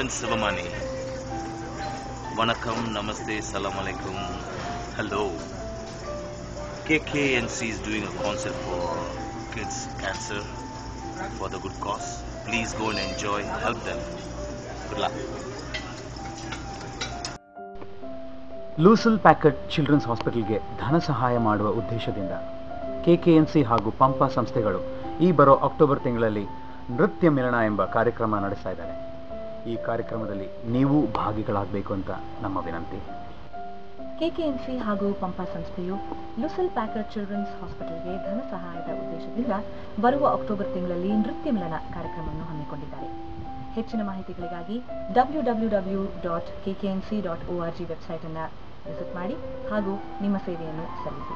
Nandan Sivamani. Vanakkam, Namaste, Salam Alaikum. Hello. KKNC is doing a concert for kids cancer for the good cause. Please go and enjoy, help them. Good luck. Lucile Packard Children's ಹಾಸ್ಪಿಟಲ್ಗೆ ಧನ ಸಹಾಯ ಮಾಡುವ ಉದ್ದೇಶದಿಂದ KKNC ಹಾಗೂ ಪಂಪ ಸಂಸ್ಥೆಗಳು ಈ ಬರೋ October ತಿಂಗಳಲ್ಲಿ ನೃತ್ಯ ಮಿಲನ ಎಂಬ ಕಾರ್ಯಕ್ರಮ ನಡೆಸ್ತಾ ಇದ್ದಾರೆ. ಈ ಕಾರ್ಯಕ್ರಮದಲ್ಲಿ ನೀವು ಭಾಗಿಗಳಾಗಬೇಕು ಅಂತ ನಮ್ಮ ವಿನಂತಿ. KKNC ಹಾಗೂ ಪಂಪ ಸಂಸ್ಥೆಯು ಲೂಸಲ್ ಪ್ಯಾಕರ್ಡ್ ಚಿಲ್ಡ್ರನ್ಸ್ ಹಾಸ್ಪಿಟಲ್ಗೆ ಧನ ಸಹಾಯದ ಉದ್ದೇಶದಿಂದ ಬರುವ ಅಕ್ಟೋಬರ್ ತಿಂಗಳಲ್ಲಿ ನೃತ್ಯ ಮಿಲನ ಕಾರ್ಯಕ್ರಮವನ್ನು ಹಮ್ಮಿಕೊಂಡಿದ್ದಾರೆ. ಹೆಚ್ಚಿನ ಮಾಹಿತಿಗಳಿಗಾಗಿ www.kknc.org ವೆಬ್ಸೈಟ್ ಅನ್ನು ವಿಸಿಟ್ ಮಾಡಿ ಹಾಗೂ ನಿಮ್ಮ ಸೇವೆಯನ್ನು ಸಲ್ಲಿಸಿ.